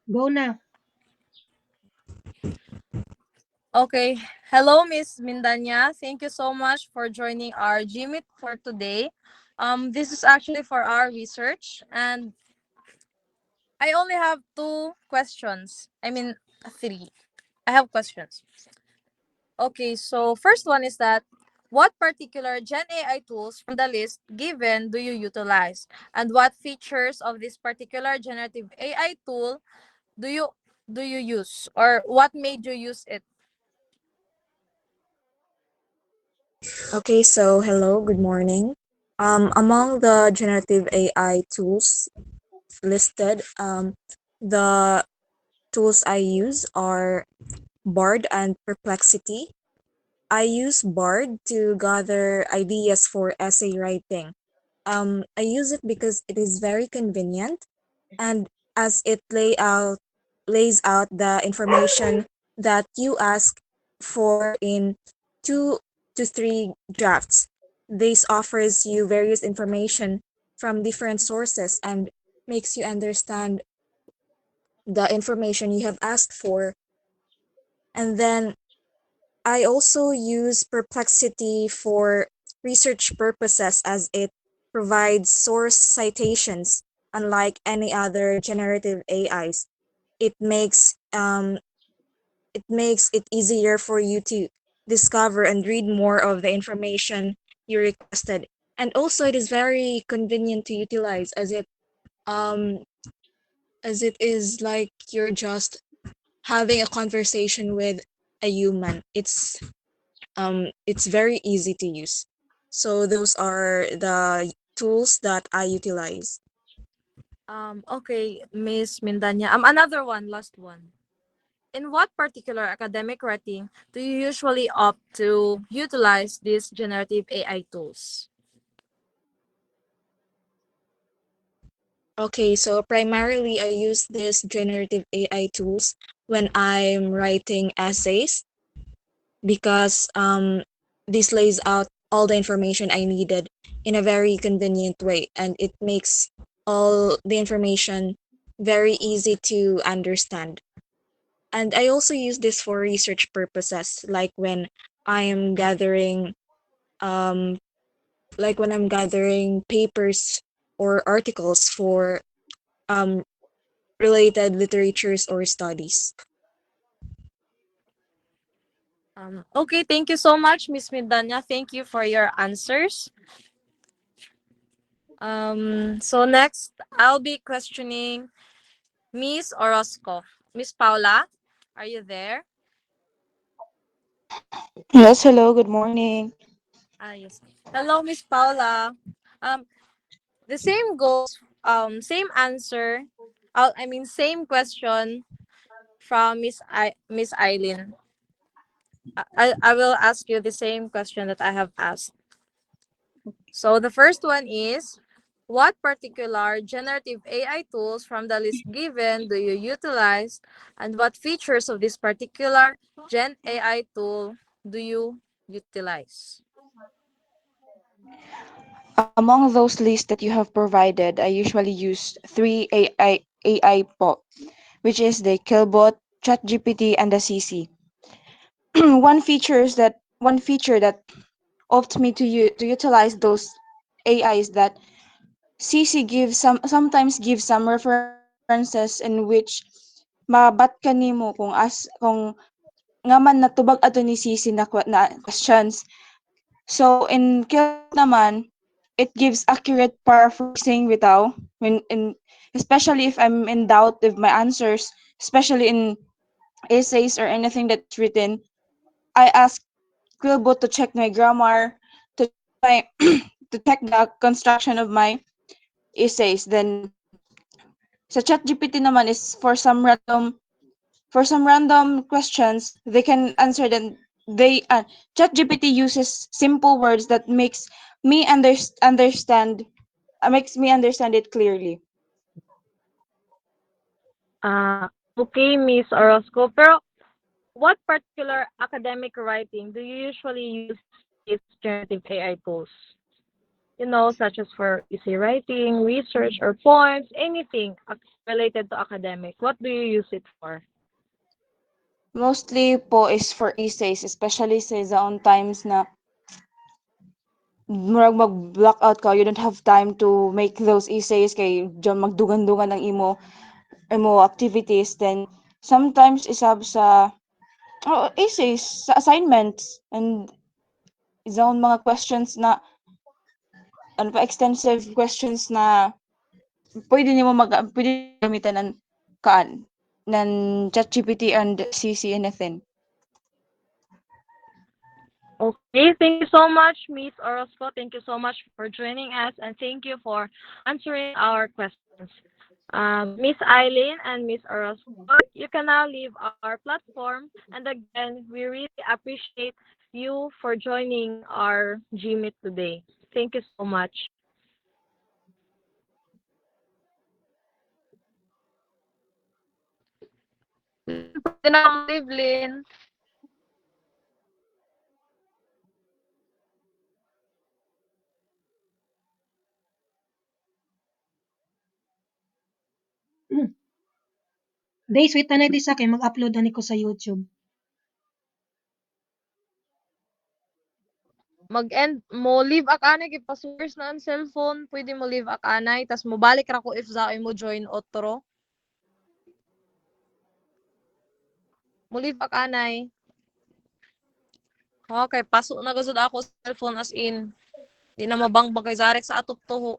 Go na. Okay. Hello, Miss Mindanya. Thank you so much for joining our GMIT for today. This is actually for our research, and I only have two questions. I mean, three. I have questions. Okay, so first one is that what particular Gen AI tools from the list given do you utilize? And what features of this particular generative AI tool do you use, or what made you use it? Okay, so hello, good morning. Among the generative AI tools listed, the tools I use are Bard and Perplexity. I use Bard to gather ideas for essay writing. I use it because it is very convenient, and as it lays out the information that you ask for in 2 to 3 drafts. This offers you various information from different sources and makes you understand the information you have asked for. And then I also use Perplexity for research purposes as it provides source citations unlike any other generative AIs. It makes it easier for you to discover and read more of the information you requested. And also it is very convenient to utilize um as it is like you're just having a conversation with a human. It's very easy to use. So those are the tools that I utilize. Okay, Miss Mindanya. Another one, last one. In what particular academic writing do you usually opt to utilize these generative AI tools? Okay, so primarily I use this generative AI tools when I'm writing essays because this lays out all the information I needed in a very convenient way, and it makes all the information very easy to understand. And I also use this for research purposes, I'm gathering um when I'm gathering papers or articles for um related literatures or studies. Okay, thank you so much, Miss Mindanya. Thank you for your answers. So next, I'll be questioning Miss Orozco. Miss Paula, are you there? Yes, hello, good morning. Ah, yes. Hello, Miss Paula. Um, the same goes. Same answer. I mean, same question from Miss Eileen. I will ask you the same question that I have asked. So the first one is, what particular generative AI tools from the list given do you utilize, and what features of this particular Gen AI tool do you utilize? Among those lists that you have provided, I usually use three AI po, which is the Killbot, ChatGPT, and the CC. One feature that opts me to utilize those AIs that CC gives sometimes gives some references in which mabat kanimo kung nga man natubag ato ni CC na questions. So in Killbot naman, it gives accurate paraphrasing bitaw especially if I'm in doubt with my answers, especially in essays or anything that's written. I ask Quillbot to check my grammar, to check my to check the construction of my essays. Then sa ChatGPT naman is for some random questions, they can answer them. ChatGPT uses simple words that makes me understand it clearly. Okay, Miss Orozco. Pero what particular academic writing do you usually use these generative AI tools? You know, such as for essay writing, research, or poems, anything related to academic? What do you use it for? Mostly po is for essays, especially sa on times na murag mag-blackout ka, you don't have time to make those essays kay diyan magdugan-dugan ang imo activities. Then sometimes isab sa essays, sa assignments, and zone mga questions na ano pa extensive questions na pwede gamitan ng kaan ng ChatGPT and CC anything. Okay, thank you so much, Miss Orozco. Thank you so much for joining us, and thank you for answering our questions. Miss Eileen and Miss Orozco, you can now leave our platform. And again, we really appreciate you for joining our GMeet today. Thank you so much. Pwede na akong leave, Lynn. Day sweet na di sa kay mag-upload ani ko sa YouTube. Mag-end mo leave akanay kay pa-source na ang cellphone, pwede mo leave akanay tas mo balik ra ko if zaoy mo join otro. Mo leave akanay. Okay, paso na gud ako sa cellphone as in. Di na mabangbang kay Zarek sa atop toho.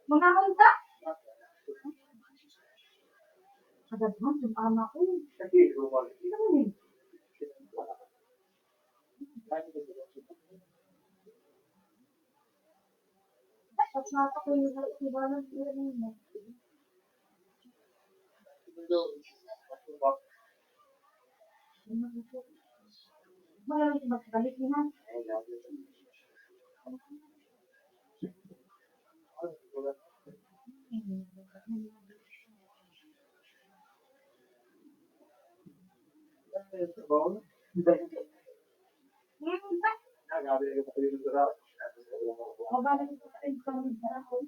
Mga unta? Kadaghan yung ama ko. Ito mo ni. Tapos nata ko yung iba ng learning mo. Malamig magbalik niya. Mabalik ko sa income sa ako.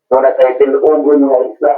Wala tayo tinuugon ng isla.